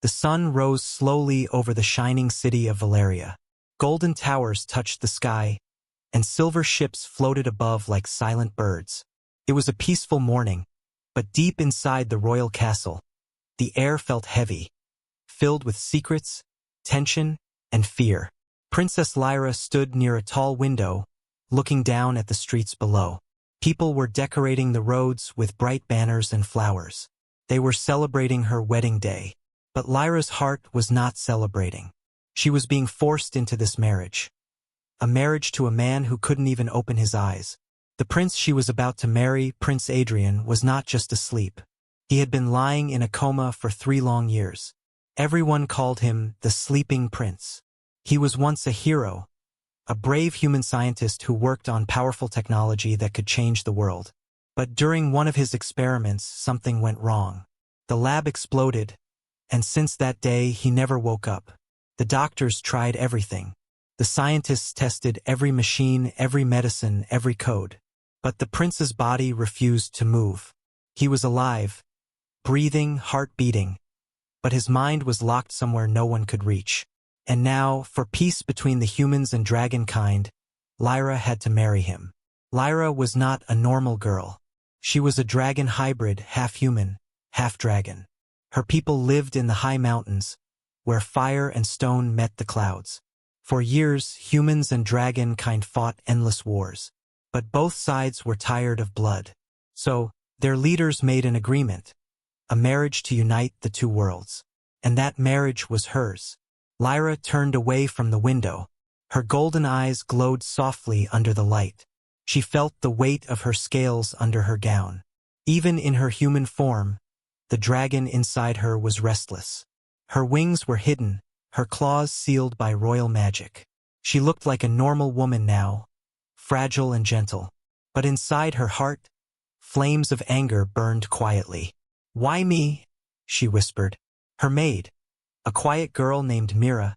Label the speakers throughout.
Speaker 1: The sun rose slowly over the shining city of Valeria. Golden towers touched the sky, and silver ships floated above like silent birds. It was a peaceful morning, but deep inside the royal castle, the air felt heavy, filled with secrets, tension, and fear. Princess Lyra stood near a tall window, looking down at the streets below. People were decorating the roads with bright banners and flowers. They were celebrating her wedding day. But Lyra's heart was not celebrating. She was being forced into this marriage. A marriage to a man who couldn't even open his eyes. The prince she was about to marry, Prince Adrian, was not just asleep. He had been lying in a coma for 3 long years. Everyone called him the Sleeping Prince. He was once a hero, a brave human scientist who worked on powerful technology that could change the world. But during one of his experiments, something went wrong. The lab exploded, and since that day he never woke up. The doctors tried everything. The scientists tested every machine, every medicine, every code. But the prince's body refused to move. He was alive, breathing, heart beating, but his mind was locked somewhere no one could reach. And now, for peace between the humans and dragonkind, Lyra had to marry him. Lyra was not a normal girl. She was a dragon hybrid, half human, half dragon. Her people lived in the high mountains, where fire and stone met the clouds. For years, humans and dragonkind fought endless wars. But both sides were tired of blood. So, their leaders made an agreement, a marriage to unite the 2 worlds. And that marriage was hers. Lyra turned away from the window. Her golden eyes glowed softly under the light. She felt the weight of her scales under her gown. Even in her human form, the dragon inside her was restless. Her wings were hidden, her claws sealed by royal magic. She looked like a normal woman now, fragile and gentle. But inside her heart, flames of anger burned quietly. "Why me?" she whispered. Her maid, a quiet girl named Mira,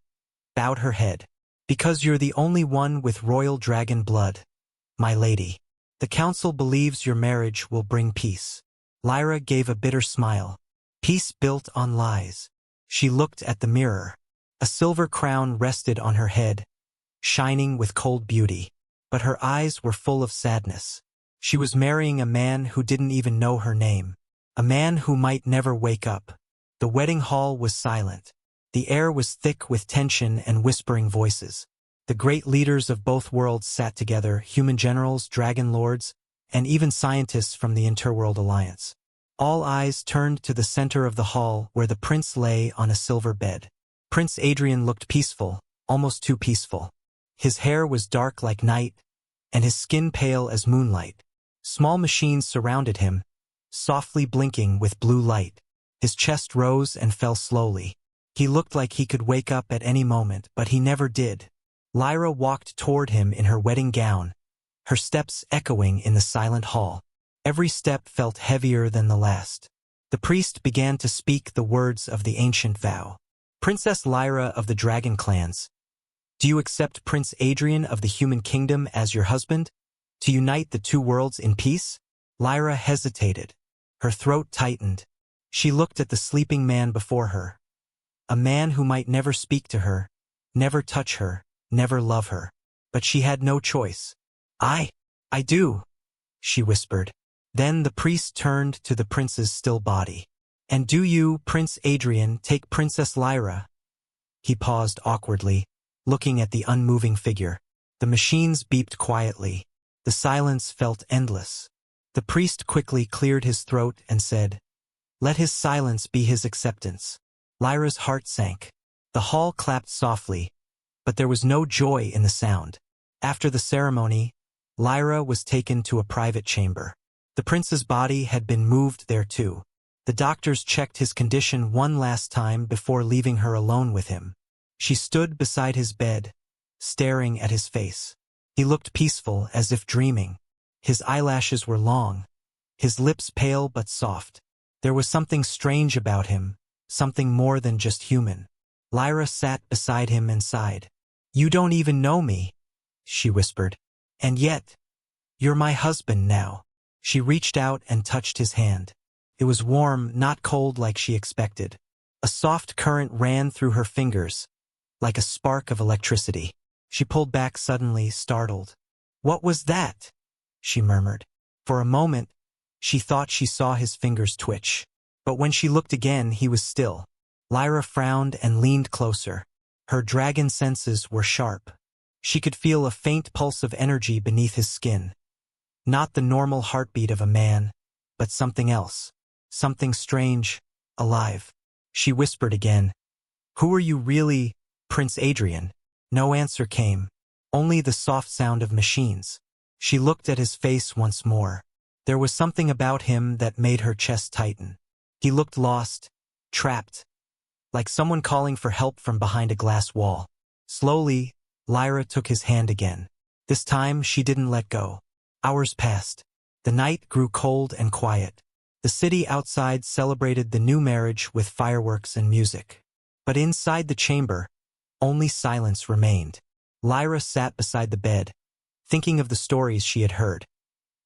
Speaker 1: bowed her head. "Because you're the only one with royal dragon blood, my lady. The council believes your marriage will bring peace." Lyra gave a bitter smile. Peace built on lies. She looked at the mirror. A silver crown rested on her head, shining with cold beauty. But her eyes were full of sadness. She was marrying a man who didn't even know her name. A man who might never wake up. The wedding hall was silent. The air was thick with tension and whispering voices. The great leaders of both worlds sat together, human generals, dragon lords, and even scientists from the Interworld Alliance. All eyes turned to the center of the hall where the prince lay on a silver bed. Prince Adrian looked peaceful, almost too peaceful. His hair was dark like night, and his skin pale as moonlight. Small machines surrounded him, softly blinking with blue light. His chest rose and fell slowly. He looked like he could wake up at any moment, but he never did. Lyra walked toward him in her wedding gown, her steps echoing in the silent hall. Every step felt heavier than the last. The priest began to speak the words of the ancient vow. "Princess Lyra of the Dragon Clans, do you accept Prince Adrian of the Human Kingdom as your husband, to unite the 2 worlds in peace?" Lyra hesitated. Her throat tightened. She looked at the sleeping man before her. A man who might never speak to her, never touch her, never love her. But she had no choice. I do," she whispered. Then the priest turned to the prince's still body. "And do you, Prince Adrian, take Princess Lyra?" He paused awkwardly, looking at the unmoving figure. The machines beeped quietly. The silence felt endless. The priest quickly cleared his throat and said, "Let his silence be his acceptance." Lyra's heart sank. The hall clapped softly, but there was no joy in the sound. After the ceremony, Lyra was taken to a private chamber. The prince's body had been moved there too. The doctors checked his condition one last time before leaving her alone with him. She stood beside his bed, staring at his face. He looked peaceful, as if dreaming. His eyelashes were long, his lips pale but soft. There was something strange about him, something more than just human. Lyra sat beside him and sighed. "You don't even know me," she whispered. "And yet, you're my husband now." She reached out and touched his hand. It was warm, not cold like she expected. A soft current ran through her fingers, like a spark of electricity. She pulled back suddenly, startled. "What was that?" she murmured. For a moment, she thought she saw his fingers twitch. But when she looked again, he was still. Lyra frowned and leaned closer. Her dragon senses were sharp. She could feel a faint pulse of energy beneath his skin. Not the normal heartbeat of a man, but something else. Something strange, alive. She whispered again, "Who are you really, Prince Adrian?" No answer came, only the soft sound of machines. She looked at his face once more. There was something about him that made her chest tighten. He looked lost, trapped, like someone calling for help from behind a glass wall. Slowly, Lyra took his hand again. This time, she didn't let go. Hours passed. The night grew cold and quiet. The city outside celebrated the new marriage with fireworks and music. But inside the chamber, only silence remained. Lyra sat beside the bed, thinking of the stories she had heard.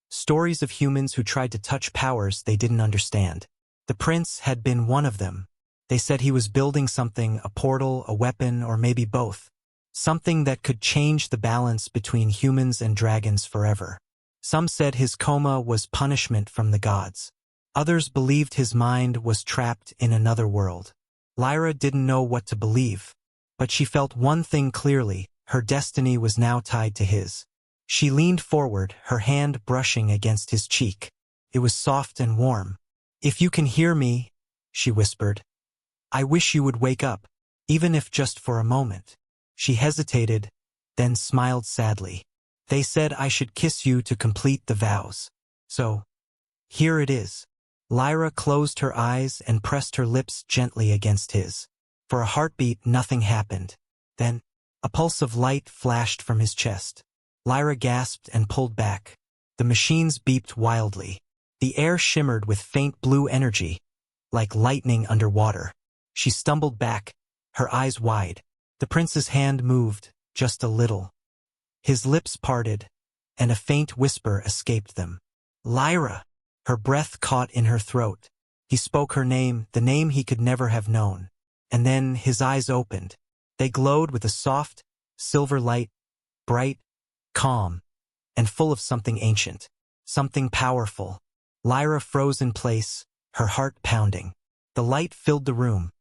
Speaker 1: Stories of humans who tried to touch powers they didn't understand. The prince had been one of them. They said he was building something, a portal, a weapon, or maybe both. Something that could change the balance between humans and dragons forever. Some said his coma was punishment from the gods. Others believed his mind was trapped in another world. Lyra didn't know what to believe, but she felt one thing clearly: her destiny was now tied to his. She leaned forward, her hand brushing against his cheek. It was soft and warm. "If you can hear me," she whispered, "I wish you would wake up, even if just for a moment." She hesitated, then smiled sadly. "They said I should kiss you to complete the vows. So, here it is." Lyra closed her eyes and pressed her lips gently against his. For a heartbeat, nothing happened. Then, a pulse of light flashed from his chest. Lyra gasped and pulled back. The machines beeped wildly. The air shimmered with faint blue energy, like lightning underwater. She stumbled back, her eyes wide. The prince's hand moved, just a little. His lips parted, and a faint whisper escaped them. "Lyra!" Her breath caught in her throat. He spoke her name, the name he could never have known. And then his eyes opened. They glowed with a soft, silver light, bright, calm, and full of something ancient, something powerful. Lyra froze in place, her heart pounding. The light filled the room,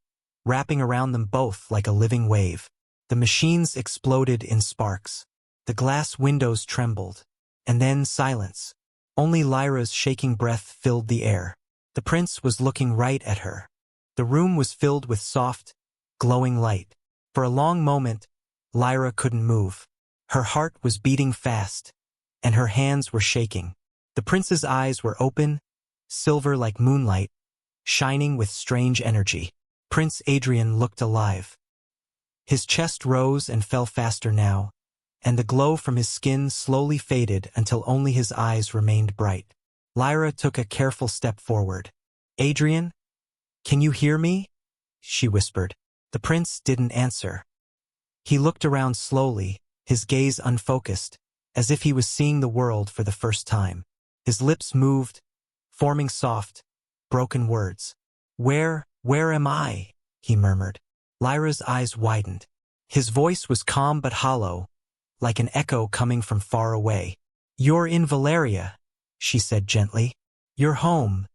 Speaker 1: wrapping around them both like a living wave. The machines exploded in sparks. The glass windows trembled. And then silence. Only Lyra's shaking breath filled the air. The prince was looking right at her. The room was filled with soft, glowing light. For a long moment, Lyra couldn't move. Her heart was beating fast, and her hands were shaking. The prince's eyes were open, silver like moonlight, shining with strange energy. Prince Adrian looked alive. His chest rose and fell faster now, and the glow from his skin slowly faded until only his eyes remained bright. Lyra took a careful step forward. "Adrian, can you hear me?" she whispered. The prince didn't answer. He looked around slowly, his gaze unfocused, as if he was seeing the world for the first time. His lips moved, forming soft, broken words. Where am I?" he murmured. Lyra's eyes widened. His voice was calm but hollow, like an echo coming from far away. "You're in Valeria," she said gently. "You're home,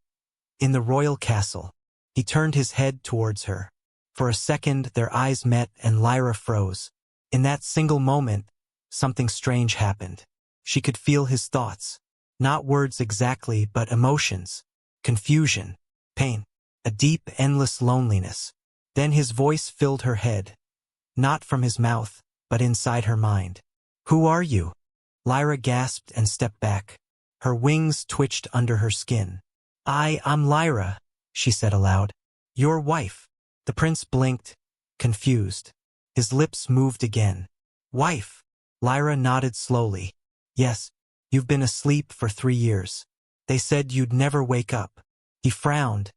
Speaker 1: in the royal castle." He turned his head towards her. For a second, their eyes met and Lyra froze. In that single moment, something strange happened. She could feel his thoughts. Not words exactly, but emotions. Confusion, pain, a deep, endless loneliness. Then his voice filled her head. Not from his mouth, but inside her mind. "Who are you?" Lyra gasped and stepped back. Her wings twitched under her skin. I'm Lyra," she said aloud. "Your wife." The prince blinked, confused. His lips moved again. "Wife?" Lyra nodded slowly. "Yes, you've been asleep for 3 years. They said you'd never wake up." He frowned,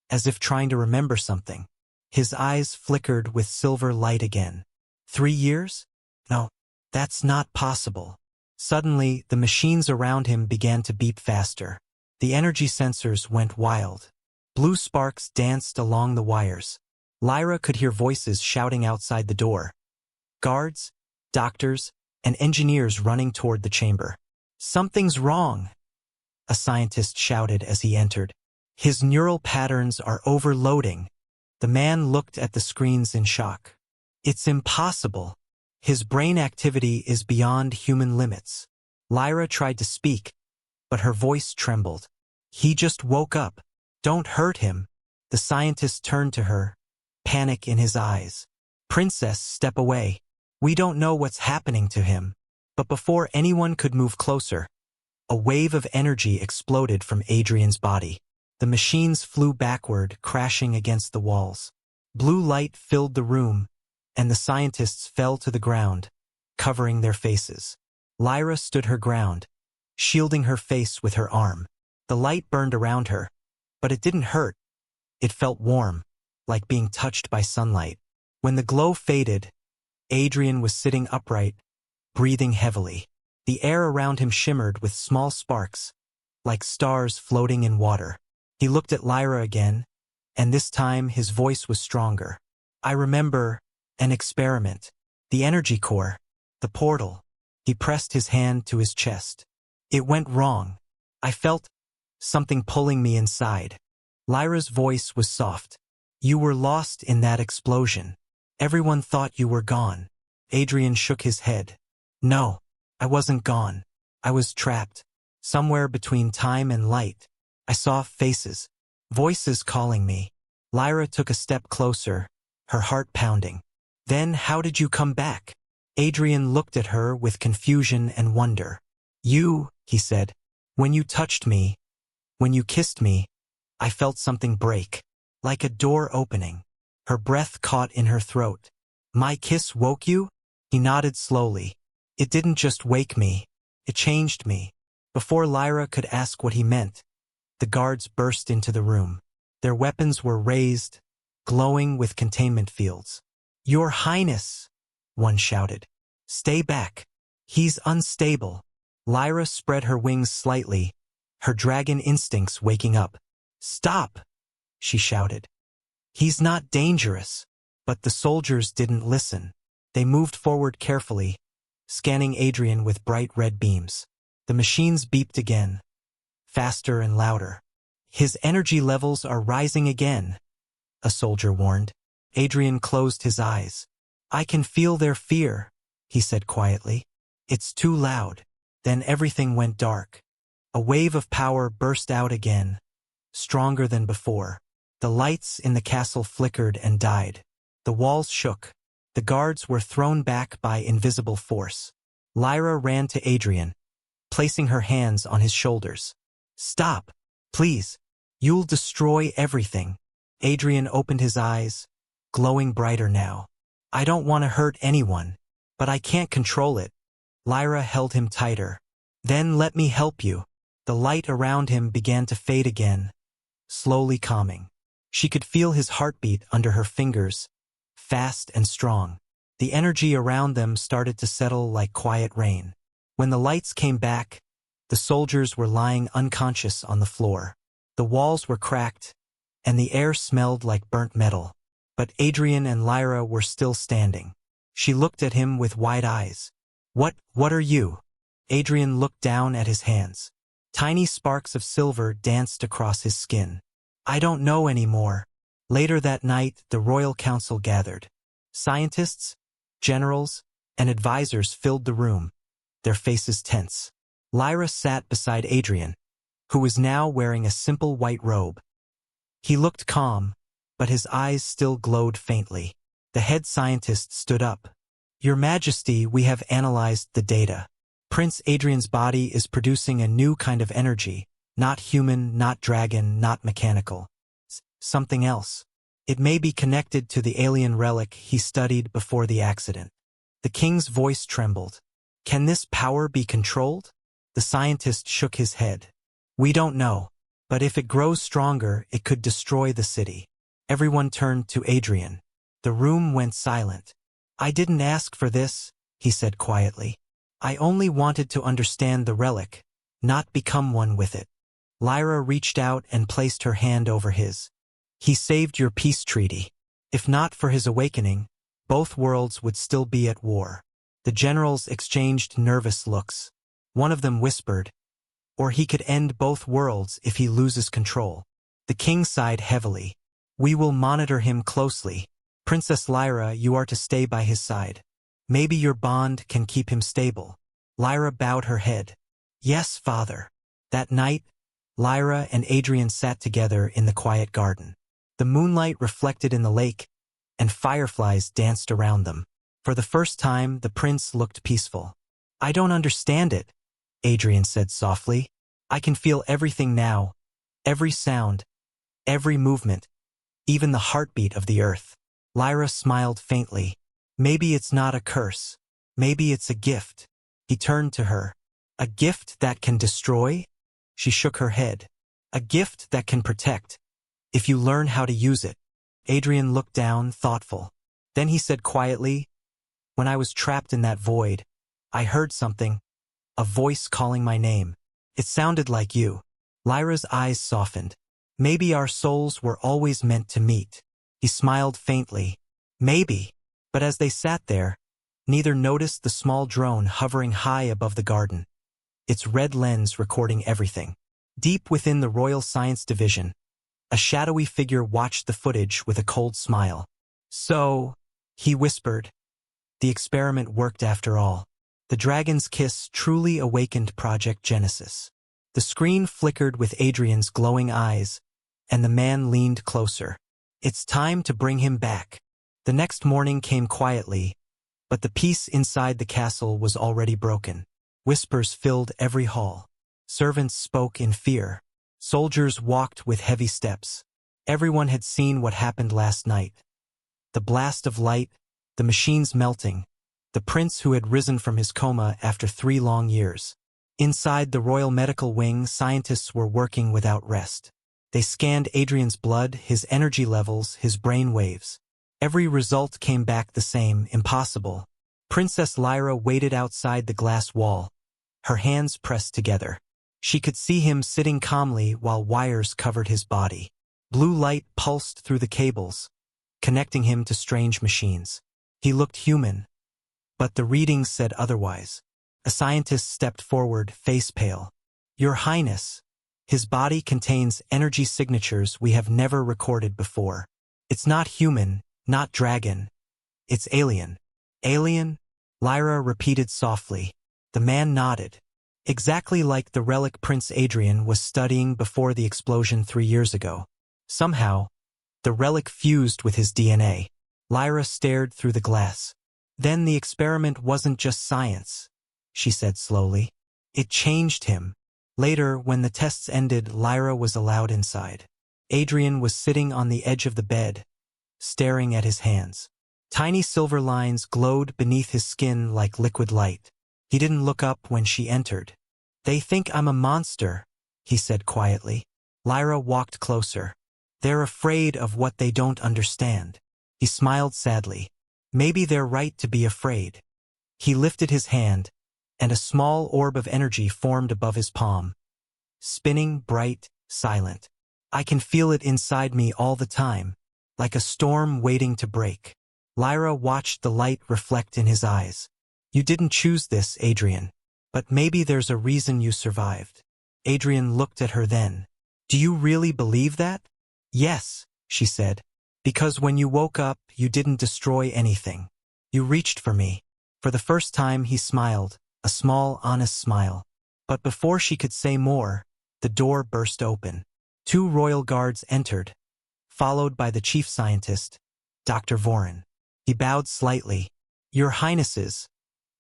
Speaker 1: as if trying to remember something. His eyes flickered with silver light again. 3 years? No, that's not possible. Suddenly, the machines around him began to beep faster. The energy sensors went wild. Blue sparks danced along the wires. Lyra could hear voices shouting outside the door. Guards, doctors, and engineers running toward the chamber. "Something's wrong," a scientist shouted as he entered. "His neural patterns are overloading." The man looked at the screens in shock. "It's impossible. His brain activity is beyond human limits." Lyra tried to speak, but her voice trembled. "He just woke up. Don't hurt him." The scientist turned to her, panic in his eyes. "Princess, step away. We don't know what's happening to him." But before anyone could move closer, a wave of energy exploded from Adrian's body. The machines flew backward, crashing against the walls. Blue light filled the room, and the scientists fell to the ground, covering their faces. Lyra stood her ground, shielding her face with her arm. The light burned around her, but it didn't hurt. It felt warm, like being touched by sunlight. When the glow faded, Adrian was sitting upright, breathing heavily. The air around him shimmered with small sparks, like stars floating in water. He looked at Lyra again, and this time his voice was stronger. "I remember an experiment. The energy core, the portal." He pressed his hand to his chest. "It went wrong. I felt something pulling me inside." Lyra's voice was soft. "You were lost in that explosion. Everyone thought you were gone." Adrian shook his head. "No, I wasn't gone. I was trapped, somewhere between time and light. I saw faces, voices calling me." Lyra took a step closer, her heart pounding. "Then how did you come back?" Adrian looked at her with confusion and wonder. "You," he said, "when you touched me, when you kissed me, I felt something break, like a door opening." Her breath caught in her throat. "My kiss woke you?" He nodded slowly. "It didn't just wake me, it changed me." Before Lyra could ask what he meant, the guards burst into the room. Their weapons were raised, glowing with containment fields. "Your Highness," one shouted. "Stay back. He's unstable." Lyra spread her wings slightly, her dragon instincts waking up. "Stop," she shouted. "He's not dangerous." But the soldiers didn't listen. They moved forward carefully, scanning Adrian with bright red beams. The machines beeped again, faster and louder. "His energy levels are rising again," a soldier warned. Adrian closed his eyes. "I can feel their fear," he said quietly. "It's too loud." Then everything went dark. A wave of power burst out again, stronger than before. The lights in the castle flickered and died. The walls shook. The guards were thrown back by invisible force. Lyra ran to Adrian, placing her hands on his shoulders. "Stop, please. You'll destroy everything." Adrian opened his eyes, glowing brighter now. "I don't want to hurt anyone, but I can't control it." Lyra held him tighter. "Then let me help you." The light around him began to fade again, slowly calming. She could feel his heartbeat under her fingers, fast and strong. The energy around them started to settle like quiet rain. When the lights came back, the soldiers were lying unconscious on the floor. The walls were cracked, and the air smelled like burnt metal. But Adrian and Lyra were still standing. She looked at him with wide eyes. What are you?" Adrian looked down at his hands. Tiny sparks of silver danced across his skin. "I don't know anymore." Later that night, the Royal Council gathered. Scientists, generals, and advisors filled the room, their faces tense. Lyra sat beside Adrian, who was now wearing a simple white robe. He looked calm, but his eyes still glowed faintly. The head scientist stood up. "Your Majesty, we have analyzed the data. Prince Adrian's body is producing a new kind of energy, not human, not dragon, not mechanical. Something else. It may be connected to the alien relic he studied before the accident." The king's voice trembled. "Can this power be controlled?" The scientist shook his head. "We don't know, but if it grows stronger, it could destroy the city." Everyone turned to Adrian. The room went silent. "I didn't ask for this," he said quietly. "I only wanted to understand the relic, not become one with it." Lyra reached out and placed her hand over his. "He saved your peace treaty. If not for his awakening, both worlds would still be at war. The generals exchanged nervous looks. One of them whispered, "Or he could end both worlds if he loses control." The king sighed heavily. "We will monitor him closely. Princess Lyra, you are to stay by his side. Maybe your bond can keep him stable." Lyra bowed her head. "Yes, father." That night, Lyra and Adrian sat together in the quiet garden. The moonlight reflected in the lake, and fireflies danced around them. For the first time, the prince looked peaceful. "I don't understand it," Adrian said softly. "I can feel everything now, every sound, every movement, even the heartbeat of the earth." Lyra smiled faintly. "Maybe it's not a curse. Maybe it's a gift." He turned to her. "A gift that can destroy?" She shook her head. "A gift that can protect, if you learn how to use it." Adrian looked down, thoughtful. Then he said quietly, "When I was trapped in that void, I heard something, a voice calling my name. It sounded like you." Lyra's eyes softened. "Maybe our souls were always meant to meet." He smiled faintly. "Maybe." But as they sat there, neither noticed the small drone hovering high above the garden, its red lens recording everything. Deep within the Royal Science Division, a shadowy figure watched the footage with a cold smile. "So," he whispered, "the experiment worked after all. The dragon's kiss truly awakened Project Genesis." The screen flickered with Adrian's glowing eyes, and the man leaned closer. "It's time to bring him back." The next morning came quietly, but the peace inside the castle was already broken. Whispers filled every hall. Servants spoke in fear. Soldiers walked with heavy steps. Everyone had seen what happened last night. The blast of light, the machines melting, the prince who had risen from his coma after 3 long years. Inside the Royal Medical Wing, scientists were working without rest. They scanned Adrian's blood, his energy levels, his brain waves. Every result came back the same: impossible. Princess Lyra waited outside the glass wall, her hands pressed together. She could see him sitting calmly while wires covered his body. Blue light pulsed through the cables, connecting him to strange machines. He looked human, but the readings said otherwise. A scientist stepped forward, face pale. "Your Highness, his body contains energy signatures we have never recorded before. It's not human, not dragon. It's alien." "Alien?" Lyra repeated softly. The man nodded. "Exactly like the relic Prince Adrian was studying before the explosion 3 years ago. Somehow, the relic fused with his DNA." Lyra stared through the glass. "Then the experiment wasn't just science," she said slowly. "It changed him." Later, when the tests ended, Lyra was allowed inside. Adrian was sitting on the edge of the bed, staring at his hands. Tiny silver lines glowed beneath his skin like liquid light. He didn't look up when she entered. "They think I'm a monster," he said quietly. Lyra walked closer. "They're afraid of what they don't understand." He smiled sadly. "Maybe they're right to be afraid." He lifted his hand, and a small orb of energy formed above his palm. Spinning, bright, silent. "I can feel it inside me all the time, like a storm waiting to break." Lyra watched the light reflect in his eyes. "You didn't choose this, Adrian. But maybe there's a reason you survived." Adrian looked at her then. "Do you really believe that?" "Yes," she said. "Because when you woke up, you didn't destroy anything. You reached for me." For the first time he smiled, a small, honest smile. But before she could say more, the door burst open. 2 royal guards entered, followed by the chief scientist, Dr. Vorin. He bowed slightly. "Your Highnesses,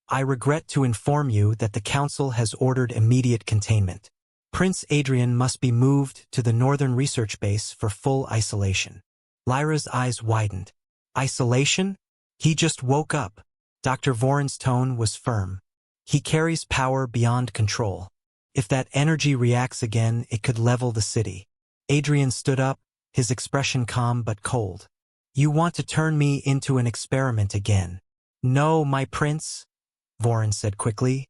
Speaker 1: I regret to inform you that the Council has ordered immediate containment. Prince Adrian must be moved to the Northern Research Base for full isolation." Lyra's eyes widened. "Isolation? He just woke up." Dr. Vorin's tone was firm. "He carries power beyond control. If that energy reacts again, it could level the city." Adrian stood up, his expression calm but cold. "You want to turn me into an experiment again." "No, my prince," Vorin said quickly.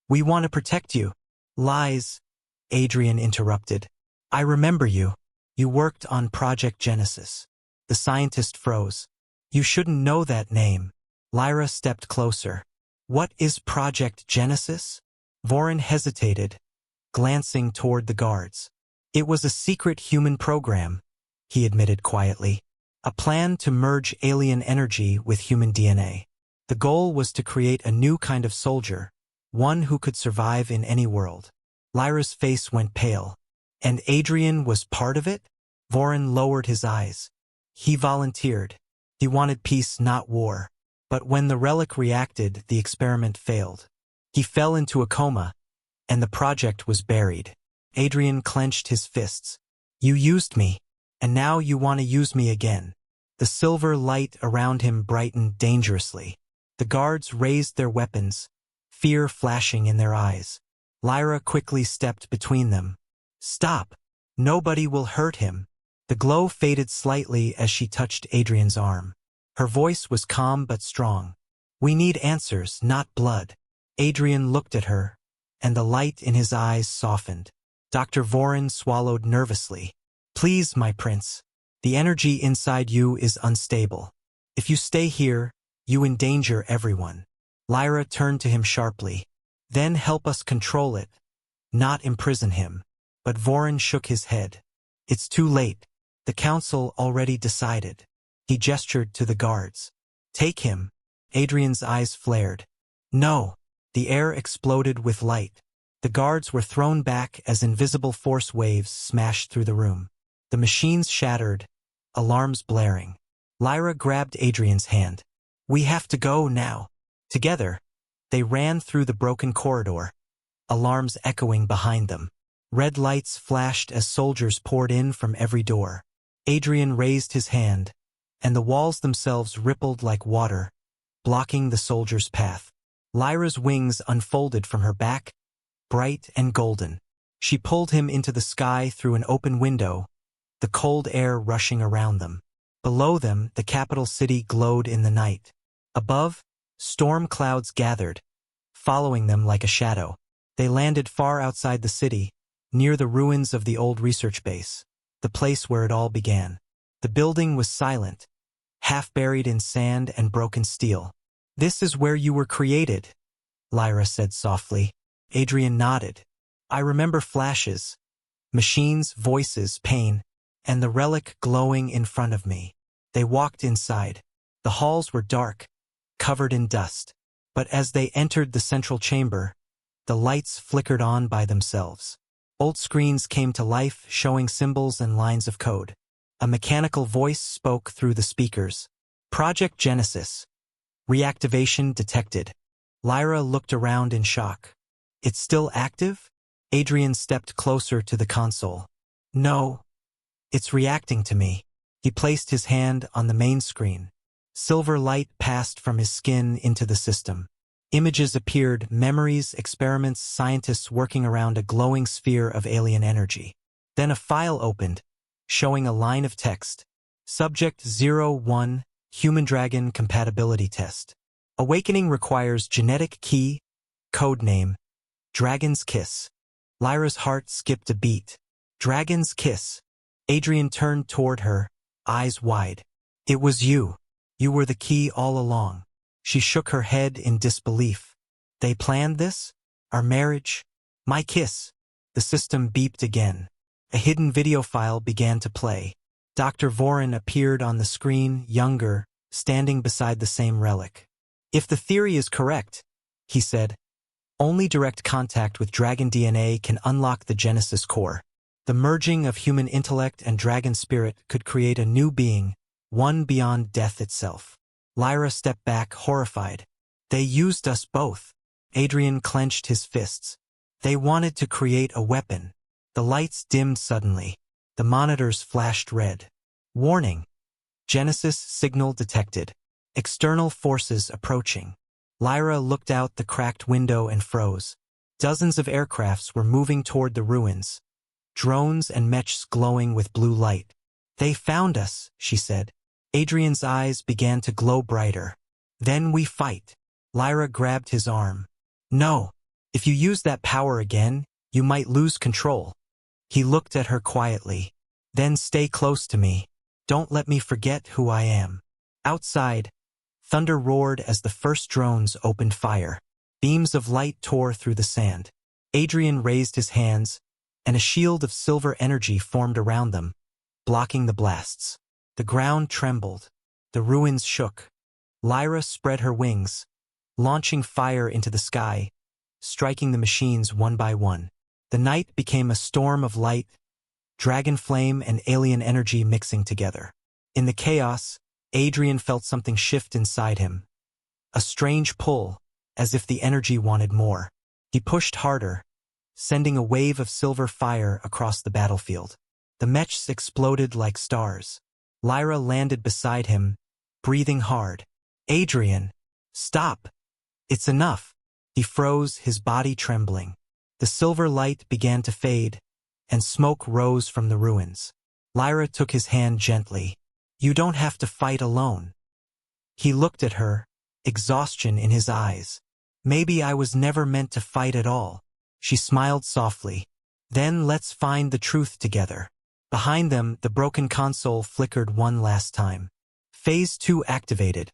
Speaker 1: "We want to protect you." "Lies," Adrian interrupted. "I remember you. You worked on Project Genesis. The The scientist froze. You shouldn't know that name. Lyra stepped closer. What is Project Genesis? Vorin hesitated, glancing toward the guards. It was a secret human program, he admitted quietly. A plan to merge alien energy with human DNA. The goal was to create a new kind of soldier, one who could survive in any world. Lyra's face went pale. And Adrian was part of it? Vorin lowered his eyes. He volunteered. He wanted peace, not war. But when the relic reacted, the experiment failed. He fell into a coma, and the project was buried. Adrian clenched his fists. You used me, and now you want to use me again. The silver light around him brightened dangerously. The guards raised their weapons, fear flashing in their eyes. Lyra quickly stepped between them. Stop! Nobody will hurt him. The glow faded slightly as she touched Adrian's arm. Her voice was calm but strong. We need answers, not blood. Adrian looked at her, and the light in his eyes softened. Dr. Vorin swallowed nervously. Please, my prince. The energy inside you is unstable. If you stay here, you endanger everyone. Lyra turned to him sharply. Then help us control it, not imprison him. But Vorin shook his head. It's too late. The council already decided. He gestured to the guards. Take him. Adrian's eyes flared. No. The air exploded with light. The guards were thrown back as invisible force waves smashed through the room. The machines shattered, alarms blaring. Lyra grabbed Adrian's hand. We have to go now. Together, they ran through the broken corridor, alarms echoing behind them. Red lights flashed as soldiers poured in from every door. Adrian raised his hand, and the walls themselves rippled like water, blocking the soldiers' path. Lyra's wings unfolded from her back, bright and golden. She pulled him into the sky through an open window, the cold air rushing around them. Below them, the capital city glowed in the night. Above, storm clouds gathered, following them like a shadow. They landed far outside the city, near the ruins of the old research base, the place where it all began. The building was silent, half buried in sand and broken steel. This is where you were created, Lyra said softly. Adrian nodded. I remember flashes, machines, voices, pain, and the relic glowing in front of me. They walked inside. The halls were dark, covered in dust. But as they entered the central chamber, the lights flickered on by themselves. Old screens came to life, showing symbols and lines of code. A mechanical voice spoke through the speakers. Project Genesis. Reactivation detected. Lyra looked around in shock. It's still active? Adrian stepped closer to the console. No. It's reacting to me. He placed his hand on the main screen. Silver light passed from his skin into the system. Images appeared, memories, experiments, scientists working around a glowing sphere of alien energy. Then a file opened, showing a line of text. Subject 01, Human Dragon Compatibility Test. Awakening requires genetic key, codename, Dragon's Kiss. Lyra's heart skipped a beat. Dragon's Kiss. Adrian turned toward her, eyes wide. It was you. You were the key all along. She shook her head in disbelief. They planned this? Our marriage? My kiss? The system beeped again. A hidden video file began to play. Dr. Vorin appeared on the screen, younger, standing beside the same relic. If the theory is correct, he said, only direct contact with dragon DNA can unlock the Genesis core. The merging of human intellect and dragon spirit could create a new being, one beyond death itself. Lyra stepped back, horrified. They used us both. Adrian clenched his fists. They wanted to create a weapon. The lights dimmed suddenly. The monitors flashed red. Warning. Genesis signal detected. External forces approaching. Lyra looked out the cracked window and froze. Dozens of aircrafts were moving toward the ruins, drones and mechs glowing with blue light. They found us, she said. Adrian's eyes began to glow brighter. Then we fight. Lyra grabbed his arm. No. If you use that power again, you might lose control. He looked at her quietly. Then stay close to me. Don't let me forget who I am. Outside, thunder roared as the first drones opened fire. Beams of light tore through the sand. Adrian raised his hands, and a shield of silver energy formed around them, blocking the blasts. The ground trembled. The ruins shook. Lyra spread her wings, launching fire into the sky, striking the machines one by one. The night became a storm of light, dragon flame and alien energy mixing together. In the chaos, Adrian felt something shift inside him. A strange pull, as if the energy wanted more. He pushed harder, sending a wave of silver fire across the battlefield. The mechs exploded like stars. Lyra landed beside him, breathing hard. Adrian, stop. It's enough. He froze, his body trembling. The silver light began to fade, and smoke rose from the ruins. Lyra took his hand gently. You don't have to fight alone. He looked at her, exhaustion in his eyes. Maybe I was never meant to fight at all. She smiled softly. Then let's find the truth together. Behind them, the broken console flickered one last time. Phase 2 activated.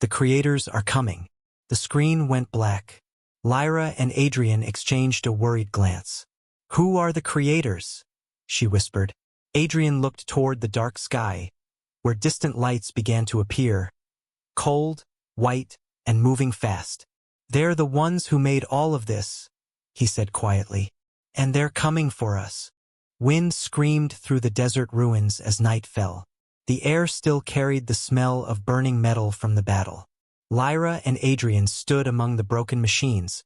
Speaker 1: The creators are coming. The screen went black. Lyra and Adrian exchanged a worried glance. Who are the creators? She whispered. Adrian looked toward the dark sky, where distant lights began to appear, cold, white, and moving fast. They're the ones who made all of this, he said quietly. And they're coming for us. Wind screamed through the desert ruins as night fell. The air still carried the smell of burning metal from the battle. Lyra and Adrian stood among the broken machines,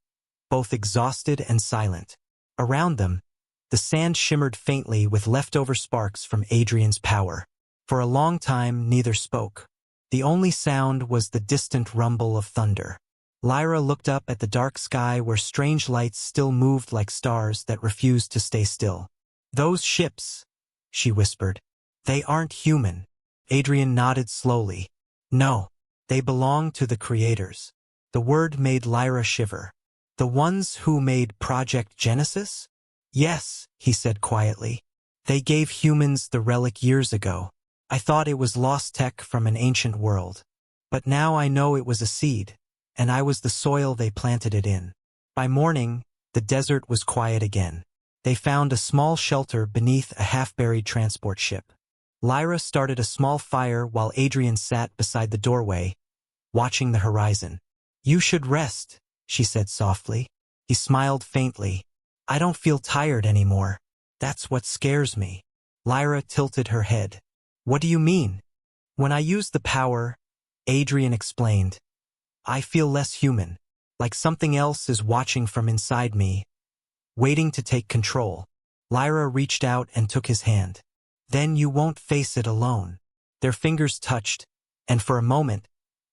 Speaker 1: both exhausted and silent. Around them, the sand shimmered faintly with leftover sparks from Adrian's power. For a long time, neither spoke. The only sound was the distant rumble of thunder. Lyra looked up at the dark sky where strange lights still moved like stars that refused to stay still. Those ships, she whispered. They aren't human. Adrian nodded slowly. No, they belong to the creators. The word made Lyra shiver. The ones who made Project Genesis? Yes, he said quietly. They gave humans the relic years ago. I thought it was lost tech from an ancient world. But now I know it was a seed, and I was the soil they planted it in. By morning, the desert was quiet again. They found a small shelter beneath a half-buried transport ship. Lyra started a small fire while Adrian sat beside the doorway, watching the horizon. You should rest, she said softly. He smiled faintly. I don't feel tired anymore. That's what scares me. Lyra tilted her head. What do you mean? When I use the power, Adrian explained, I feel less human, like something else is watching from inside me, waiting to take control. Lyra reached out and took his hand. Then you won't face it alone. Their fingers touched, and for a moment,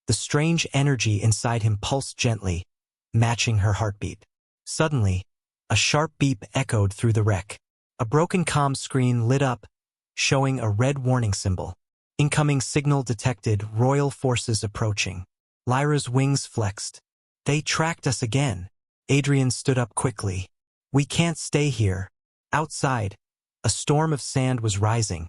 Speaker 1: the strange energy inside him pulsed gently, matching her heartbeat. Suddenly, a sharp beep echoed through the wreck. A broken comm screen lit up, showing a red warning symbol. Incoming signal detected, royal forces approaching. Lyra's wings flexed. They tracked us again. Adrian stood up quickly. We can't stay here. Outside, a storm of sand was rising,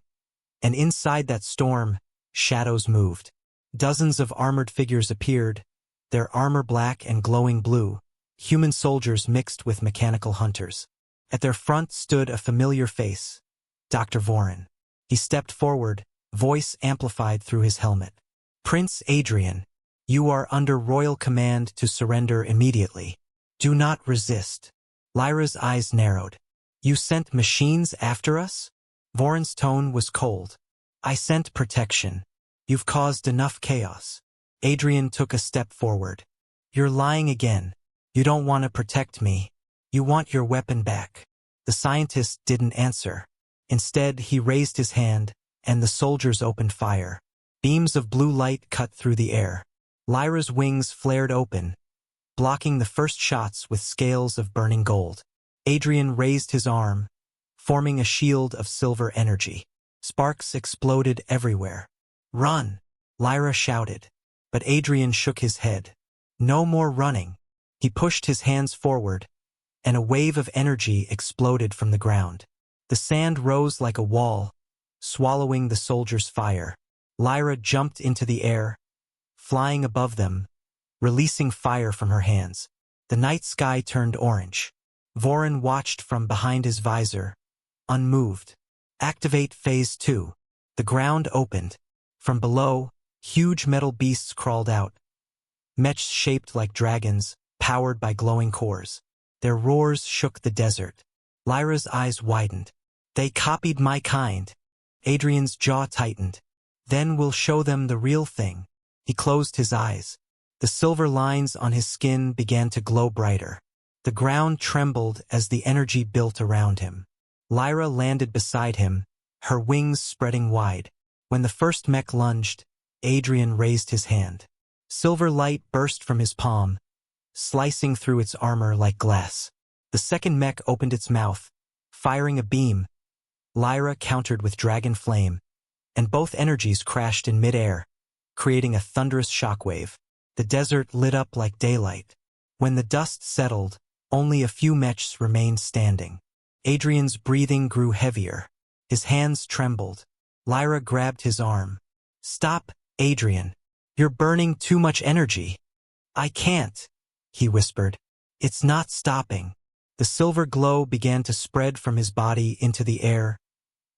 Speaker 1: and inside that storm, shadows moved. Dozens of armored figures appeared, their armor black and glowing blue, human soldiers mixed with mechanical hunters. At their front stood a familiar face, Dr. Vorin. He stepped forward, voice amplified through his helmet. Prince Adrian, you are under royal command to surrender immediately. Do not resist. Lyra's eyes narrowed. You sent machines after us? Vorin's tone was cold. I sent protection. You've caused enough chaos. Adrian took a step forward. You're lying again. You don't want to protect me. You want your weapon back. The scientist didn't answer. Instead, he raised his hand, and the soldiers opened fire. Beams of blue light cut through the air. Lyra's wings flared open, blocking the first shots with scales of burning gold. Adrian raised his arm, forming a shield of silver energy. Sparks exploded everywhere. Run! Lyra shouted, but Adrian shook his head. No more running. He pushed his hands forward, and a wave of energy exploded from the ground. The sand rose like a wall, swallowing the soldiers' fire. Lyra jumped into the air, flying above them, releasing fire from her hands. The night sky turned orange. Vorin watched from behind his visor, unmoved. Activate Phase 2. The ground opened. From below, huge metal beasts crawled out. Mechs shaped like dragons, powered by glowing cores. Their roars shook the desert. Lyra's eyes widened. They copied my kind. Adrian's jaw tightened. Then we'll show them the real thing. He closed his eyes. The silver lines on his skin began to glow brighter. The ground trembled as the energy built around him. Lyra landed beside him, her wings spreading wide. When the first mech lunged, Adrian raised his hand. Silver light burst from his palm, slicing through its armor like glass. The second mech opened its mouth, firing a beam. Lyra countered with dragon flame, and both energies crashed in midair, creating a thunderous shockwave. The desert lit up like daylight. When the dust settled, only a few mechs remained standing. Adrian's breathing grew heavier. His hands trembled. Lyra grabbed his arm. "Stop, Adrian. You're burning too much energy." "I can't," he whispered. "It's not stopping." The silver glow began to spread from his body into the air,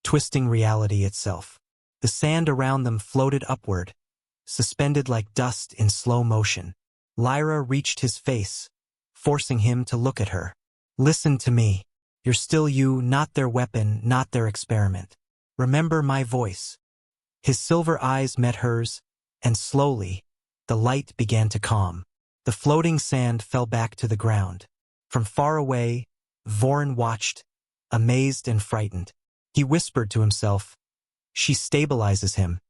Speaker 1: twisting reality itself. The sand around them floated upward, suspended like dust in slow motion. Lyra reached his face, forcing him to look at her. "Listen to me. You're still you, not their weapon, not their experiment. Remember my voice." His silver eyes met hers, and slowly, the light began to calm. The floating sand fell back to the ground. From far away, Vorin watched, amazed and frightened. He whispered to himself, "She stabilizes him.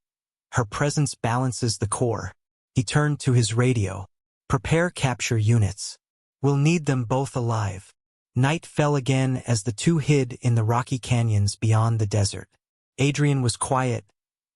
Speaker 1: Her presence balances the core." He turned to his radio. "Prepare capture units. We'll need them both alive." Night fell again as the two hid in the rocky canyons beyond the desert. Adrian was quiet,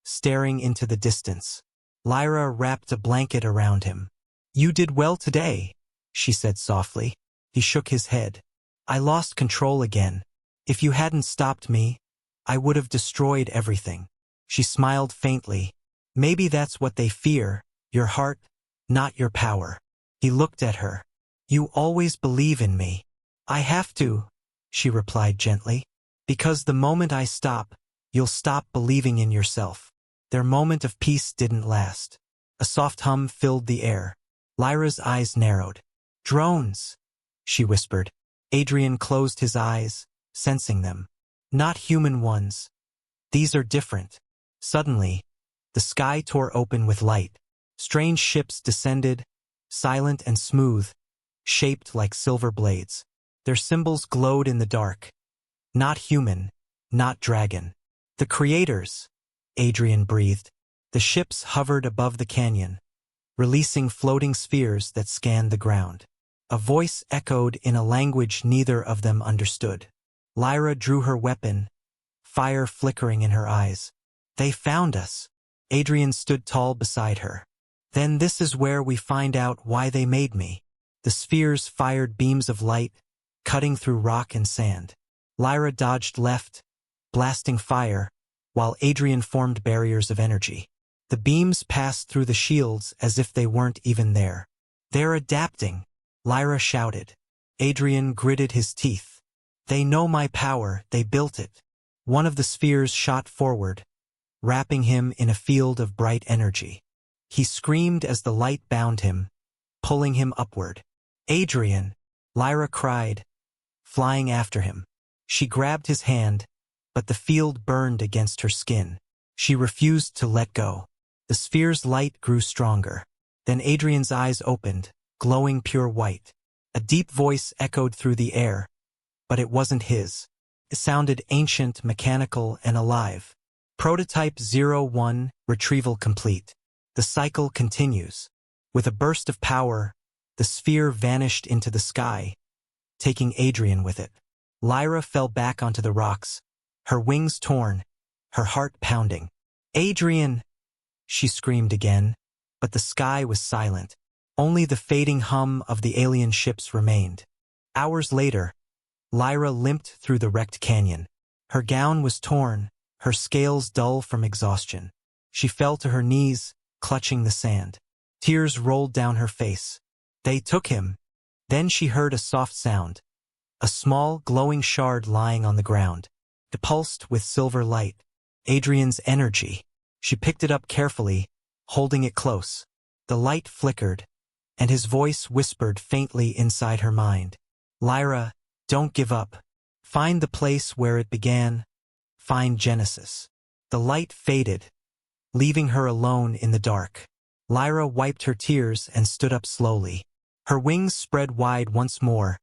Speaker 1: staring into the distance. Lyra wrapped a blanket around him. "You did well today," she said softly. He shook his head. "I lost control again. If you hadn't stopped me, I would have destroyed everything." She smiled faintly. "Maybe that's what they fear, your heart, not your power." He looked at her. "You always believe in me." "I have to," she replied gently. "Because the moment I stop, you'll stop believing in yourself." Their moment of peace didn't last. A soft hum filled the air. Lyra's eyes narrowed. "Drones," she whispered. Adrian closed his eyes, sensing them. "Not human ones. These are different." Suddenly, the sky tore open with light. Strange ships descended, silent and smooth, shaped like silver blades. Their symbols glowed in the dark. Not human, not dragon. "The creators," Adrian breathed. The ships hovered above the canyon, releasing floating spheres that scanned the ground. A voice echoed in a language neither of them understood. Lyra drew her weapon, fire flickering in her eyes. "They found us." Adrian stood tall beside her. "Then this is where we find out why they made me." The spheres fired beams of light, cutting through rock and sand. Lyra dodged left, blasting fire, while Adrian formed barriers of energy. The beams passed through the shields as if they weren't even there. "They're adapting," Lyra shouted. Adrian gritted his teeth. "They know my power, they built it." One of the spheres shot forward, wrapping him in a field of bright energy. He screamed as the light bound him, pulling him upward. "Adrian!" Lyra cried, flying after him. She grabbed his hand, but the field burned against her skin. She refused to let go. The sphere's light grew stronger. Then Adrian's eyes opened, glowing pure white. A deep voice echoed through the air, but it wasn't his. It sounded ancient, mechanical, and alive. "Prototype 01, retrieval complete. The cycle continues." With a burst of power, the sphere vanished into the sky, taking Adrian with it. Lyra fell back onto the rocks, her wings torn, her heart pounding. "Adrian!" she screamed again, but the sky was silent. Only the fading hum of the alien ships remained. Hours later, Lyra limped through the wrecked canyon. Her gown was torn, her scales dull from exhaustion. She fell to her knees, clutching the sand. Tears rolled down her face. They took him. Then she heard a soft sound. A small, glowing shard lying on the ground. It pulsed with silver light. Adrian's energy. She picked it up carefully, holding it close. The light flickered, and his voice whispered faintly inside her mind. Lyra, don't give up. Find the place where it began. Find Genesis. The light faded, leaving her alone in the dark. Lyra wiped her tears and stood up slowly. Her wings spread wide once more,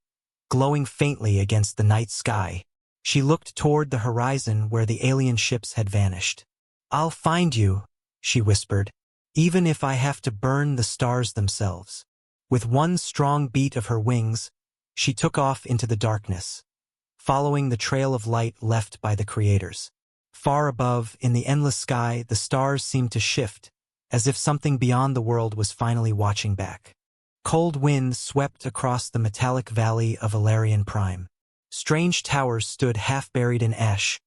Speaker 1: glowing faintly against the night sky. She looked toward the horizon where the alien ships had vanished. I'll find you, she whispered, even if I have to burn the stars themselves. With one strong beat of her wings, she took off into the darkness, following the trail of light left by the creators. Far above, in the endless sky, the stars seemed to shift, as if something beyond the world was finally watching back. Cold winds swept across the metallic valley of Valerian Prime. Strange towers stood half-buried in ash,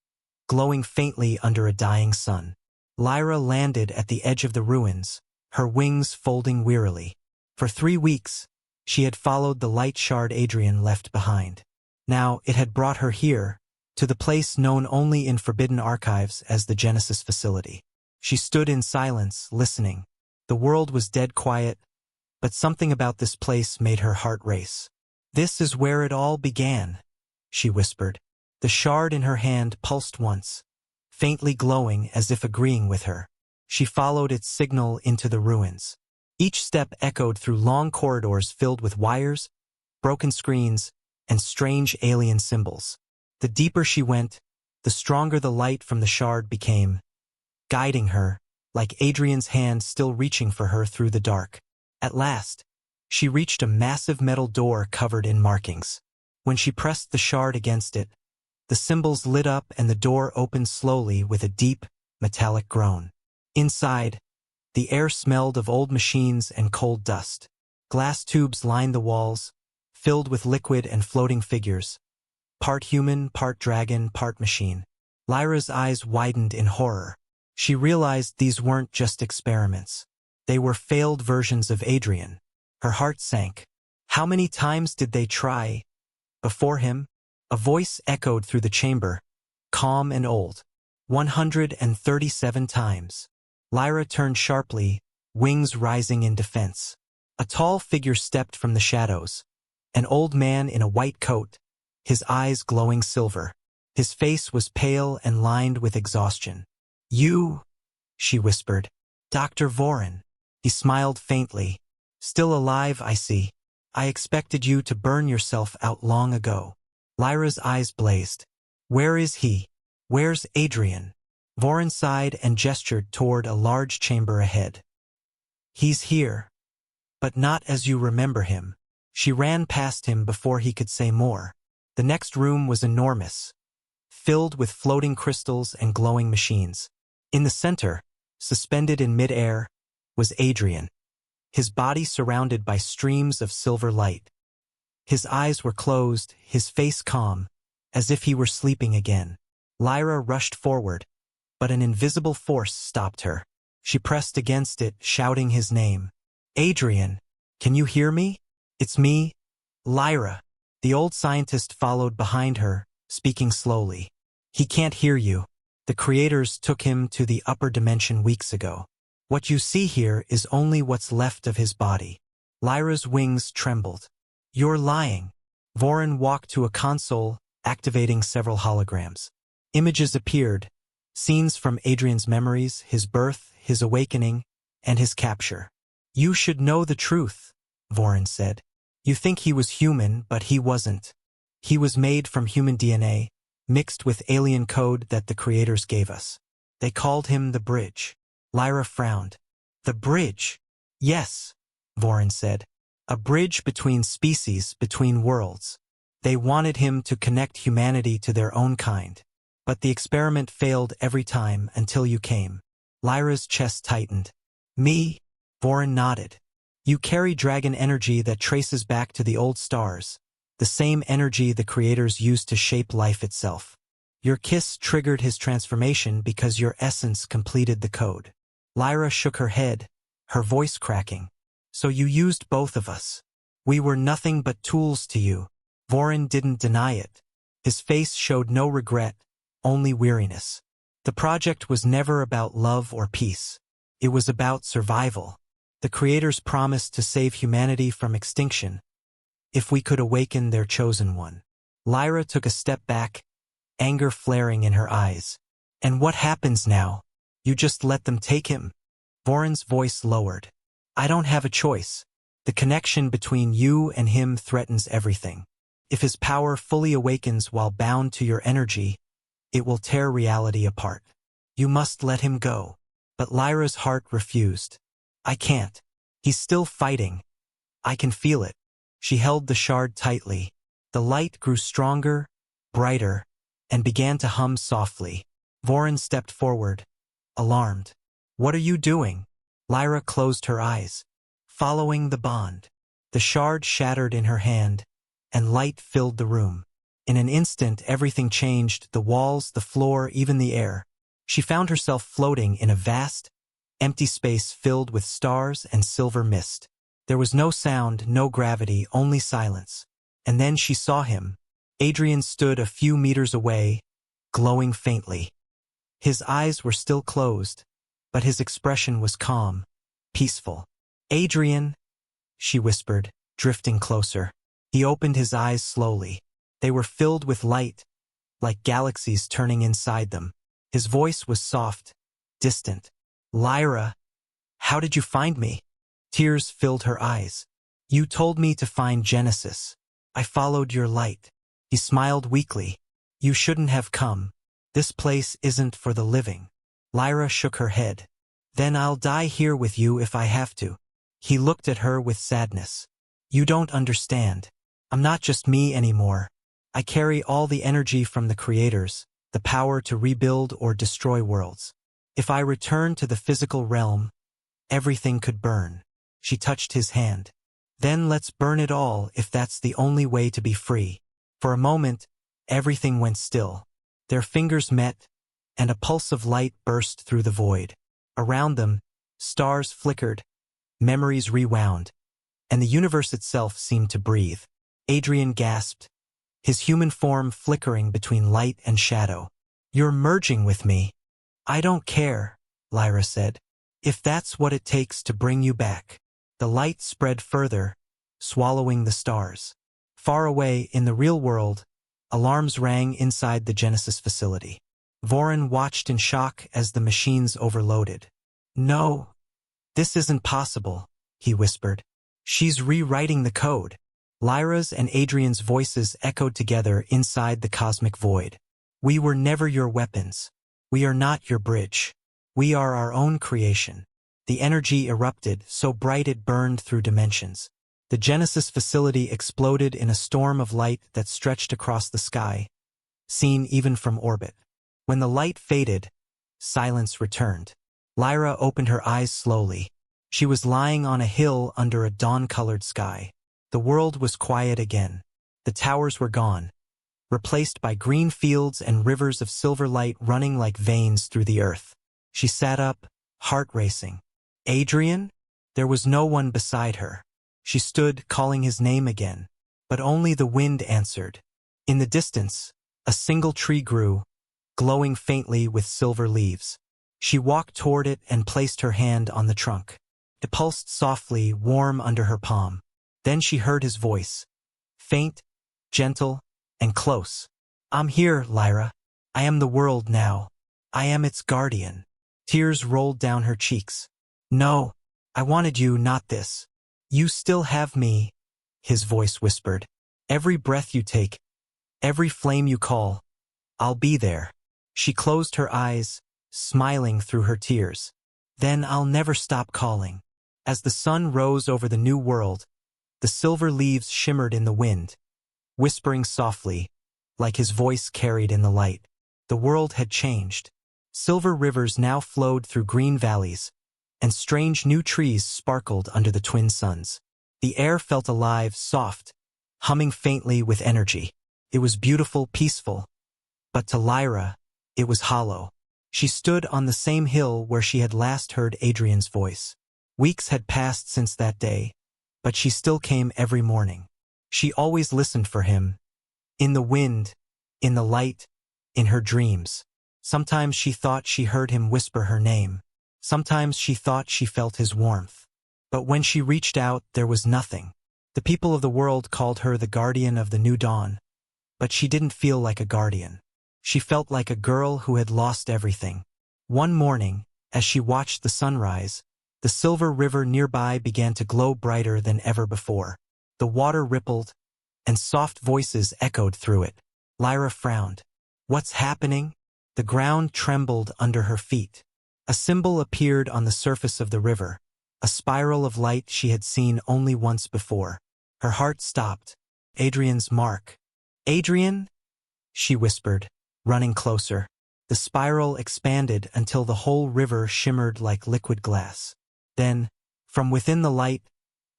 Speaker 1: glowing faintly under a dying sun. Lyra landed at the edge of the ruins, her wings folding wearily. For 3 weeks, she had followed the light shard Adrian left behind. Now it had brought her here, to the place known only in forbidden archives as the Genesis facility. She stood in silence, listening. The world was dead quiet, but something about this place made her heart race. This is where it all began, she whispered. The shard in her hand pulsed once, faintly glowing as if agreeing with her. She followed its signal into the ruins. Each step echoed through long corridors filled with wires, broken screens, and strange alien symbols. The deeper she went, the stronger the light from the shard became, guiding her, like Adrian's hand still reaching for her through the dark. At last, she reached a massive metal door covered in markings. When she pressed the shard against it, the symbols lit up and the door opened slowly with a deep, metallic groan. Inside, the air smelled of old machines and cold dust. Glass tubes lined the walls, filled with liquid and floating figures, part human, part dragon, part machine. Lyra's eyes widened in horror. She realized these weren't just experiments. They were failed versions of Adrian. Her heart sank. How many times did they try? Before him, a voice echoed through the chamber, calm and old. 137 times. Lyra turned sharply, wings rising in defense. A tall figure stepped from the shadows. An old man in a white coat, his eyes glowing silver. His face was pale and lined with exhaustion. You, she whispered. Dr. Vorin. He smiled faintly. Still alive, I see. I expected you to burn yourself out long ago. Lyra's eyes blazed. Where is he? Where's Adrian? Vorin sighed and gestured toward a large chamber ahead. He's here. But not as you remember him. She ran past him before he could say more. The next room was enormous, filled with floating crystals and glowing machines. In the center, suspended in mid-air, was Adrian, his body surrounded by streams of silver light. His eyes were closed, his face calm, as if he were sleeping again. Lyra rushed forward, but an invisible force stopped her. She pressed against it, shouting his name. Adrian, can you hear me? It's me, Lyra. The old scientist followed behind her, speaking slowly. He can't hear you. The creators took him to the upper dimension weeks ago. What you see here is only what's left of his body. Lyra's wings trembled. You're lying. Vorin walked to a console, activating several holograms. Images appeared, scenes from Adrian's memories, his birth, his awakening, and his capture. You should know the truth, Vorin said. You think he was human, but he wasn't. He was made from human DNA, mixed with alien code that the creators gave us. They called him the Bridge. Lyra frowned. The Bridge? Yes, Vorin said. A bridge between species, between worlds. They wanted him to connect humanity to their own kind. But the experiment failed every time until you came. Lyra's chest tightened. Me? Vorin nodded. You carry dragon energy that traces back to the old stars, the same energy the creators used to shape life itself. Your kiss triggered his transformation because your essence completed the code. Lyra shook her head, her voice cracking. So you used both of us. We were nothing but tools to you. Vorin didn't deny it. His face showed no regret, only weariness. The project was never about love or peace. It was about survival. The creators promised to save humanity from extinction if we could awaken their chosen one. Lyra took a step back, anger flaring in her eyes. And what happens now? You just let them take him? Vorin's voice lowered. I don't have a choice. The connection between you and him threatens everything. If his power fully awakens while bound to your energy, it will tear reality apart. You must let him go. But Lyra's heart refused. I can't. He's still fighting. I can feel it. She held the shard tightly. The light grew stronger, brighter, and began to hum softly. Vorin stepped forward, alarmed. What are you doing? Lyra closed her eyes, following the bond. The shard shattered in her hand, and light filled the room. In an instant, everything changed, the walls, the floor, even the air. She found herself floating in a vast, empty space filled with stars and silver mist. There was no sound, no gravity, only silence. And then she saw him. Adrian stood a few meters away, glowing faintly. His eyes were still closed, but his expression was calm, peaceful. Adrian, she whispered, drifting closer. He opened his eyes slowly. They were filled with light, like galaxies turning inside them. His voice was soft, distant. Lyra, how did you find me? Tears filled her eyes. You told me to find Genesis. I followed your light. He smiled weakly. You shouldn't have come. This place isn't for the living. Lyra shook her head. Then I'll die here with you if I have to. He looked at her with sadness. You don't understand. I'm not just me anymore. I carry all the energy from the creators, the power to rebuild or destroy worlds. If I return to the physical realm, everything could burn. She touched his hand. Then let's burn it all if that's the only way to be free. For a moment, everything went still. Their fingers met, and a pulse of light burst through the void. Around them, stars flickered, memories rewound, and the universe itself seemed to breathe. Adrian gasped, his human form flickering between light and shadow. You're merging with me. I don't care, Lyra said. If that's what it takes to bring you back. The light spread further, swallowing the stars. Far away in the real world, alarms rang inside the Genesis facility. Vorin watched in shock as the machines overloaded. No, this isn't possible, he whispered. She's rewriting the code. Lyra's and Adrian's voices echoed together inside the cosmic void. We were never your weapons. We are not your bridge. We are our own creation. The energy erupted, so bright it burned through dimensions. The Genesis facility exploded in a storm of light that stretched across the sky, seen even from orbit. When the light faded, silence returned. Lyra opened her eyes slowly. She was lying on a hill under a dawn-colored sky. The world was quiet again. The towers were gone, replaced by green fields and rivers of silver light running like veins through the earth. She sat up, heart racing. Adrian? There was no one beside her. She stood, calling his name again, but only the wind answered. In the distance, a single tree grew, glowing faintly with silver leaves. She walked toward it and placed her hand on the trunk. It pulsed softly, warm under her palm. Then she heard his voice, faint, gentle, and close. I'm here, Lyra. I am the world now. I am its guardian. Tears rolled down her cheeks. No, I wanted you, not this. You still have me, his voice whispered. Every breath you take, every flame you call, I'll be there. She closed her eyes, smiling through her tears. Then I'll never stop calling. As the sun rose over the new world, the silver leaves shimmered in the wind, whispering softly, like his voice carried in the light. The world had changed. Silver rivers now flowed through green valleys, and strange new trees sparkled under the twin suns. The air felt alive, soft, humming faintly with energy. It was beautiful, peaceful, but to Lyra, it was hollow. She stood on the same hill where she had last heard Adrian's voice. Weeks had passed since that day, but she still came every morning. She always listened for him, in the wind, in the light, in her dreams. Sometimes she thought she heard him whisper her name. Sometimes she thought she felt his warmth. But when she reached out, there was nothing. The people of the world called her the guardian of the new dawn, but she didn't feel like a guardian. She felt like a girl who had lost everything. One morning, as she watched the sunrise, the silver river nearby began to glow brighter than ever before. The water rippled, and soft voices echoed through it. Lyra frowned. What's happening? The ground trembled under her feet. A symbol appeared on the surface of the river, a spiral of light she had seen only once before. Her heart stopped. Adrian's mark. Adrian? She whispered, running closer. The spiral expanded until the whole river shimmered like liquid glass. Then, from within the light,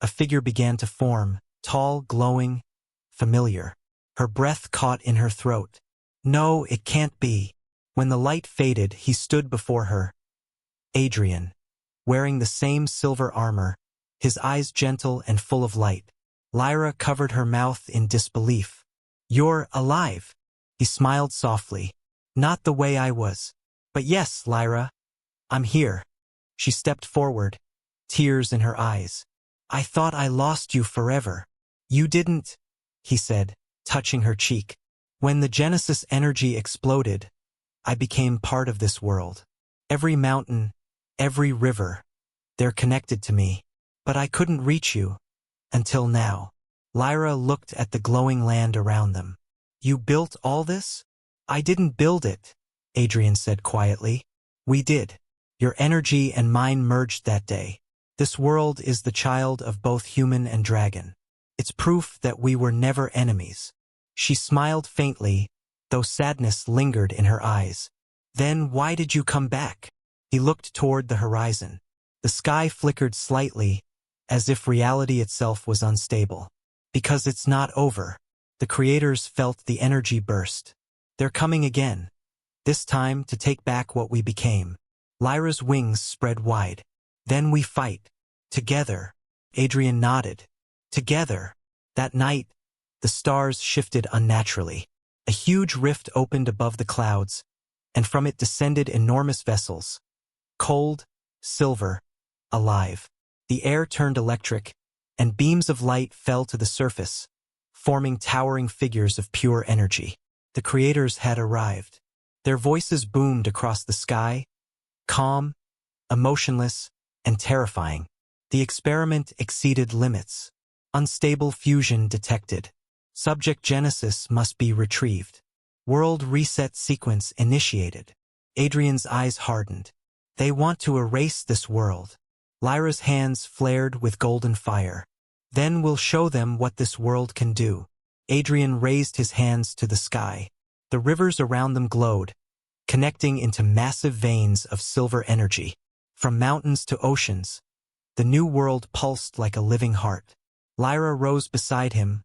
Speaker 1: a figure began to form, tall, glowing, familiar. Her breath caught in her throat. No, it can't be. When the light faded, he stood before her. Adrian, wearing the same silver armor, his eyes gentle and full of light. Lyra covered her mouth in disbelief. You're alive. He smiled softly. Not the way I was. But yes, Lyra, I'm here. She stepped forward, tears in her eyes. I thought I lost you forever. You didn't, he said, touching her cheek. When the Genesis energy exploded, I became part of this world. Every mountain, every river, they're connected to me. But I couldn't reach you, until now. Lyra looked at the glowing land around them. You built all this? I didn't build it, Adrian said quietly. We did. Your energy and mine merged that day. This world is the child of both human and dragon. It's proof that we were never enemies. She smiled faintly, though sadness lingered in her eyes. Then why did you come back? He looked toward the horizon. The sky flickered slightly, as if reality itself was unstable. Because it's not over. The creators felt the energy burst. They're coming again. This time to take back what we became. Lyra's wings spread wide. Then we fight. Together. Adrian nodded. Together. That night, the stars shifted unnaturally. A huge rift opened above the clouds, and from it descended enormous vessels. Cold, silver, alive. The air turned electric, and beams of light fell to the surface, forming towering figures of pure energy. The creators had arrived. Their voices boomed across the sky, calm, emotionless, and terrifying. The experiment exceeded limits. Unstable fusion detected. Subject Genesis must be retrieved. World reset sequence initiated. Adrian's eyes hardened. They want to erase this world. Lyra's hands flared with golden fire. Then we'll show them what this world can do. Adrian raised his hands to the sky. The rivers around them glowed, connecting into massive veins of silver energy. From mountains to oceans, the new world pulsed like a living heart. Lyra rose beside him,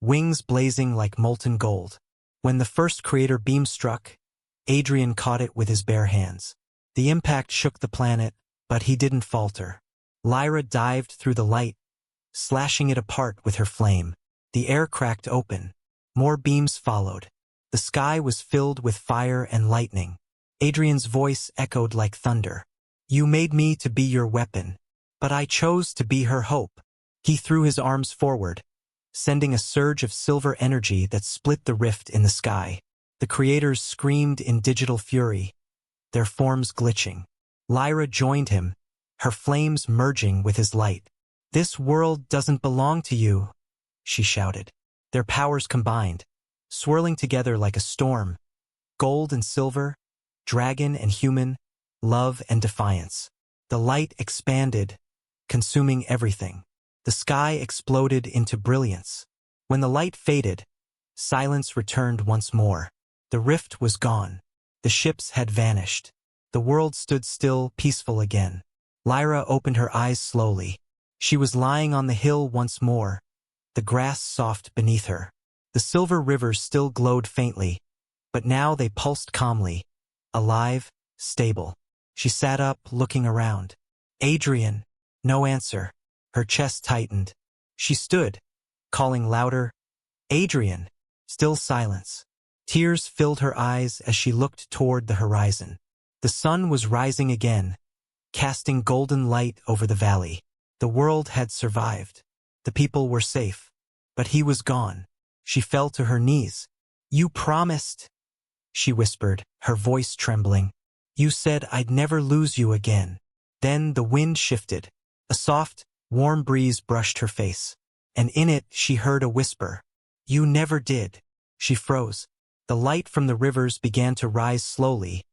Speaker 1: wings blazing like molten gold. When the first creator beam struck, Adrian caught it with his bare hands. The impact shook the planet, but he didn't falter. Lyra dived through the light, slashing it apart with her flame. The air cracked open. More beams followed. The sky was filled with fire and lightning. Adrian's voice echoed like thunder. You made me to be your weapon, but I chose to be her hope. He threw his arms forward, sending a surge of silver energy that split the rift in the sky. The creators screamed in digital fury, their forms glitching. Lyra joined him, her flames merging with his light. This world doesn't belong to you, she shouted. Their powers combined, swirling together like a storm. Gold and silver, dragon and human, love and defiance. The light expanded, consuming everything. The sky exploded into brilliance. When the light faded, silence returned once more. The rift was gone. The ships had vanished. The world stood still, peaceful again. Lyra opened her eyes slowly. She was lying on the hill once more, the grass soft beneath her. The silver rivers still glowed faintly, but now they pulsed calmly, alive, stable. She sat up, looking around. Adrian. No answer. Her chest tightened. She stood, calling louder, Adrian. Still silence. Tears filled her eyes as she looked toward the horizon. The sun was rising again, casting golden light over the valley. The world had survived. The people were safe. But he was gone. She fell to her knees. You promised, she whispered, her voice trembling. You said I'd never lose you again. Then the wind shifted. A soft, warm breeze brushed her face, and in it she heard a whisper. You never did. She froze. The light from the rivers began to rise slowly,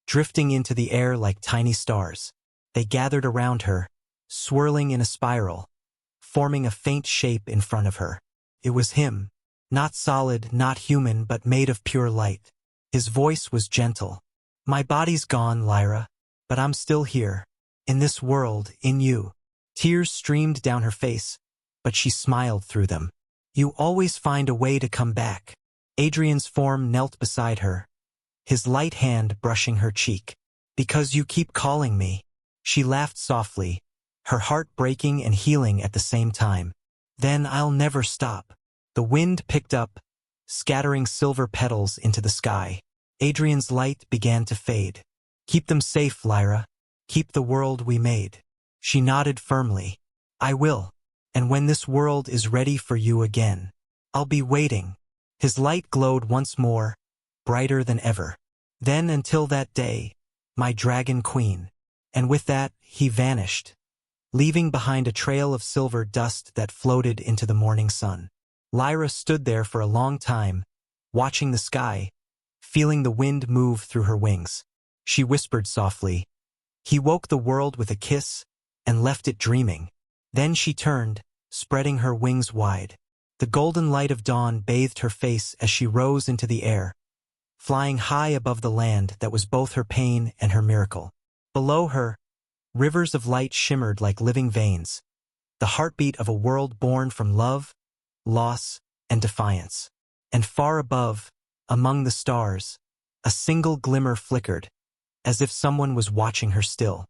Speaker 1: drifting into the air like tiny stars. They gathered around her, swirling in a spiral, forming a faint shape in front of her. It was him, not solid, not human, but made of pure light. His voice was gentle. My body's gone, Lyra, but I'm still here, in this world, in you. Tears streamed down her face, but she smiled through them. You always find a way to come back. Adrian's form knelt beside her, his light hand brushing her cheek. Because you keep calling me. She laughed softly, her heart breaking and healing at the same time. Then I'll never stop. The wind picked up, scattering silver petals into the sky. Adrian's light began to fade. Keep them safe, Lyra. Keep the world we made. She nodded firmly. I will. And when this world is ready for you again, I'll be waiting. His light glowed once more, brighter than ever. Then until that day, my dragon queen. And with that, he vanished, leaving behind a trail of silver dust that floated into the morning sun. Lyra stood there for a long time, watching the sky, feeling the wind move through her wings. She whispered softly. He woke the world with a kiss and left it dreaming. Then she turned, spreading her wings wide. The golden light of dawn bathed her face as she rose into the air, flying high above the land that was both her pain and her miracle. Below her, rivers of light shimmered like living veins, the heartbeat of a world born from love, loss, and defiance. And far above, among the stars, a single glimmer flickered, as if someone was watching her still.